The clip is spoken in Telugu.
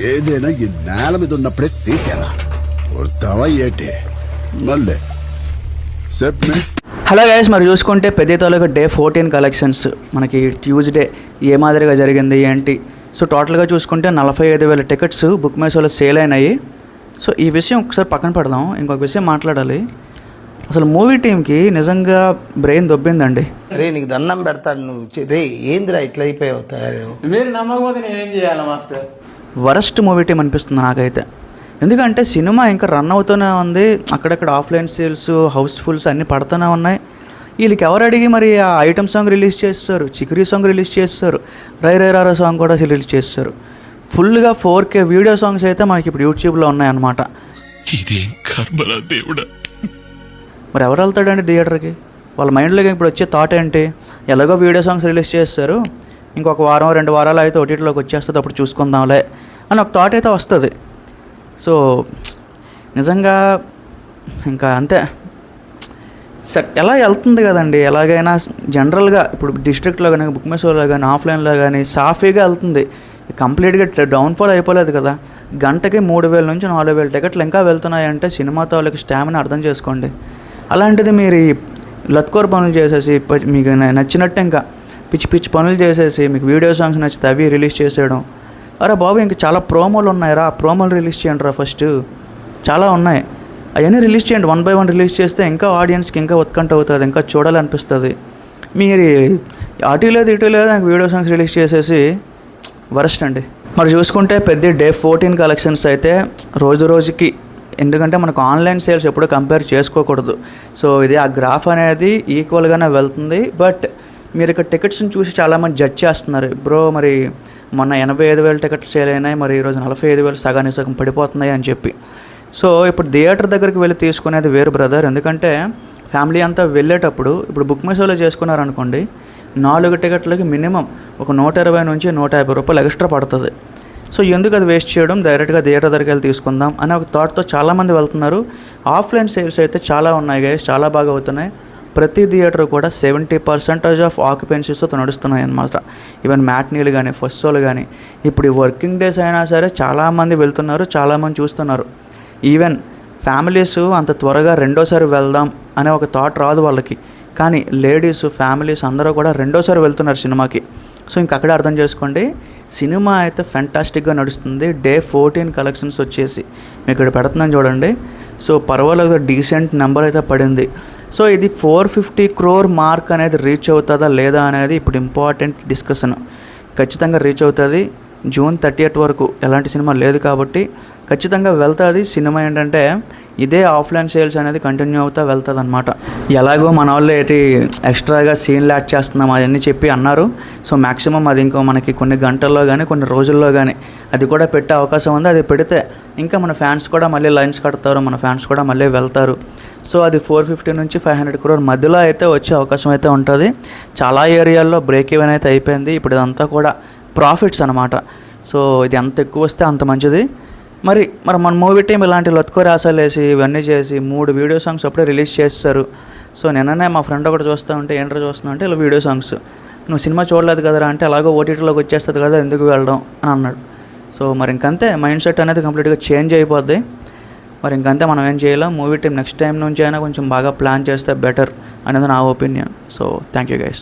ఏదైనా ఈ నేల మీద ఉన్నప్పుడే తీసేలా కొడతావా ఏటే మళ్ళీ చెప్పే. హలో గైస్, మరి చూసుకుంటే పెద్ద తాలూకా డే 14 కలెక్షన్స్ మనకి ట్యూస్డే ఏ మాదిరిగా జరిగింది ఏంటి. సో టోటల్గా చూసుకుంటే 45,000 టికెట్స్ బుక్ మై షోలో సేల్ అయినాయి. సో ఈ విషయం ఒకసారి పక్కన పెడదాం, ఇంకొక విషయం మాట్లాడాలి. అసలు మూవీ టీంకి నిజంగా బ్రెయిన్ దొబ్బిందండి. రే నీకు దండం పెడతాను, నువ్వు రే ఏందిరా ఇట్లా అయిపోయావు తయారు. మీరు నమ్మకపోతే నేనేం చేయాలి మాస్టర్? వరస్ట్ మూవీ టీం అనిపిస్తుంది నాకైతే. ఎందుకంటే సినిమా ఇంకా రన్ అవుతూనే ఉంది, అక్కడక్కడ ఆఫ్లైన్ సేల్స్ హౌస్ఫుల్స్ అన్నీ పడుతూనే ఉన్నాయి. వీళ్ళకి ఎవరు అడిగి మరి ఆ ఐటమ్ సాంగ్ రిలీజ్ చేస్తారు, చిక్రీ సాంగ్ రిలీజ్ చేస్తారు, రై రై రారా సాంగ్ కూడా రిలీజ్ చేస్తారు. ఫుల్గా 4K వీడియో సాంగ్స్ అయితే మనకి ఇప్పుడు యూట్యూబ్లో ఉన్నాయన్నమాట. మరి ఎవరు వెళ్తాడండి థియేటర్కి? వాళ్ళ మైండ్లోకి ఇప్పుడు వచ్చే థాట్ ఏంటి, ఎలాగో వీడియో సాంగ్స్ రిలీజ్ చేస్తారు, ఇంకొక వారం 2 వారాలు అయితే ఓటీటీలోకి వచ్చేస్తుంది, అప్పుడు చూసుకుందాంలే అని ఒక థాట్ అయితే వస్తుంది. సో నిజంగా ఇంకా అంతే, ఎలా వెళ్తుంది కదండి. ఎలాగైనా జనరల్గా ఇప్పుడు డిస్ట్రిక్ట్లో కానీ బుక్ మై షోలో కానీ ఆఫ్లైన్లో కానీ సాఫీగా వెళ్తుంది. కంప్లీట్గా డౌన్ఫాల్ అయిపోలేదు కదా. గంటకి 3,000 నుంచి 4,000 టికెట్లు ఇంకా వెళ్తున్నాయంటే సినిమా తాలూకు స్టామినా అర్థం చేసుకోండి. అలాంటిది మీరు లత్కోర్ పనులు చేసేసి మీకు నచ్చినట్టు ఇంకా పిచ్చి పిచ్చి పనులు చేసేసి మీకు వీడియో సాంగ్స్ నచ్చితే అవి రిలీజ్ చేసేయడం. అరే బాబు, ఇంకా చాలా ప్రోమోలు ఉన్నాయిరా, ఆ ప్రోమోలు రిలీజ్ చేయండి రా. ఫస్ట్ చాలా ఉన్నాయి, అవన్నీ రిలీజ్ చేయండి. 1 by 1 రిలీజ్ చేస్తే ఇంకా ఆడియన్స్కి ఇంకా ఉత్కంఠ అవుతుంది, ఇంకా చూడాలనిపిస్తుంది. మీరు అటు లేదు ఇటు లేదు వీడియో సాంగ్స్ రిలీజ్ చేసేసి వరస్ట్ అండి. మరి చూసుకుంటే పెద్ద డే 14 కలెక్షన్స్ అయితే రోజు రోజుకి, ఎందుకంటే మనకు ఆన్లైన్ సేల్స్ ఎప్పుడూ కంపేర్ చేసుకోకూడదు. సో ఇది ఆ గ్రాఫ్ అనేది ఈక్వల్గానే వెళ్తుంది. బట్ మీరు ఇక్కడ టికెట్స్ని చూసి చాలామంది జడ్జ్ చేస్తున్నారు. బ్రో మరి మొన్న 85,000 టికెట్లు సేల్ అయినాయి, మరి ఈరోజు 45,000 సగానికి సగం పడిపోతున్నాయి అని చెప్పి. సో ఇప్పుడు థియేటర్ దగ్గరికి వెళ్ళి తీసుకునేది వేరు బ్రదర్. ఎందుకంటే ఫ్యామిలీ అంతా వెళ్ళేటప్పుడు ఇప్పుడు బుక్ మై షోలో చేసుకున్నారనుకోండి, 4 టికెట్లకి మినిమం ఒక 120 నుంచి 150 రూపాయలు ఎక్స్ట్రా పడుతుంది. సో ఎందుకు అది వేస్ట్ చేయడం, డైరెక్ట్గా థియేటర్ దగ్గరికి వెళ్ళి తీసుకుందాం అనే ఒక థాట్తో చాలామంది వెళ్తున్నారు. ఆఫ్లైన్ సేల్స్ అయితే చాలా ఉన్నాయి గైస్, చాలా బాగా అవుతున్నాయి. ప్రతి థియేటర్ కూడా 70% ఆఫ్ ఆక్యుపెన్సీస్తో నడుస్తున్నాయి అన్నమాట. ఈవెన్ మ్యాట్నీలు కానీ ఫస్ట్ షోలు కానీ. ఇప్పుడు ఈ వర్కింగ్ డేస్ అయినా సరే చాలామంది వెళ్తున్నారు, చాలామంది చూస్తున్నారు. ఈవెన్ ఫ్యామిలీస్ అంత త్వరగా రెండోసారి వెళ్దాం అనే ఒక థాట్ రాదు వాళ్ళకి. కానీ లేడీస్ ఫ్యామిలీస్ అందరూ కూడా రెండోసారి వెళ్తున్నారు సినిమాకి. సో ఇంక అక్కడే అర్థం చేసుకోండి, సినిమా అయితే ఫెంటాస్టిక్గా నడుస్తుంది. డే 14 కలెక్షన్స్ వచ్చేసి మీకు ఇక్కడ పెడుతున్నాను చూడండి. సో పర్వాలేదు, డీసెంట్ నెంబర్ అయితే పడింది. సో ఇది 450 crore మార్క్ అనేది రీచ్ అవుతుందా లేదా అనేది ఇప్పుడు ఇంపార్టెంట్ డిస్కషన్. ఖచ్చితంగా రీచ్ అవుతుంది. June 30th వరకు ఎలాంటి సినిమా లేదు కాబట్టి ఖచ్చితంగా వెళ్తుంది. సినిమా ఏంటంటే ఇదే ఆఫ్లైన్ సేల్స్ అనేది కంటిన్యూ అవుతా వెళ్తుంది అనమాట. ఎలాగో మన వాళ్ళు ఏంటి ఎక్స్ట్రాగా సీన్లు యాడ్ చేస్తున్నాం అవన్నీ చెప్పి అన్నారు. సో మ్యాక్సిమం అది ఇంకో మనకి కొన్ని గంటల్లో కానీ కొన్ని రోజుల్లో కానీ అది కూడా పెట్టే అవకాశం ఉంది. అది పెడితే ఇంకా మన ఫ్యాన్స్ కూడా మళ్ళీ లైన్స్ కడతారు, మన ఫ్యాన్స్ కూడా మళ్ళీ వెళ్తారు. సో అది 450 నుంచి 500 crore మధ్యలో అయితే వచ్చే అవకాశం అయితే ఉంటుంది. చాలా ఏరియాల్లో బ్రేక్ ఈవెన్ అయితే అయిపోయింది. ఇప్పుడు ఇదంతా కూడా ప్రాఫిట్స్ అనమాట. సో ఇది ఎంత ఎక్కువ వస్తే అంత మంచిది. మరి మన మూవీ టీం ఇలాంటి లొత్కో రాసాలు వేసి ఇవన్నీ చేసి 3 వీడియో సాంగ్స్ అప్పుడే రిలీజ్ చేస్తారు. సో నిన్ననే మా ఫ్రెండ్ ఒకటి చూస్తూ ఉంటే ఏంటో చూస్తున్నా అంటే ఇలా వీడియో సాంగ్స్, నువ్వు సినిమా చూడలేదు కదరా అంటే అలాగో ఓటీటీలోకి వచ్చేస్తుంది కదా ఎందుకు వెళ్ళడం అని అన్నాడు. సో మరి ఇంకంతే, మైండ్ సెట్ అనేది కంప్లీట్గా చేంజ్ అయిపోద్ది. మరి ఇంకంతే, మనం ఏం చేయలేం. మూవీ టీం నెక్స్ట్ టైం నుంచి అయినా కొంచెం బాగా ప్లాన్ చేస్తే బెటర్ అనేది నా opinion. So thank you guys.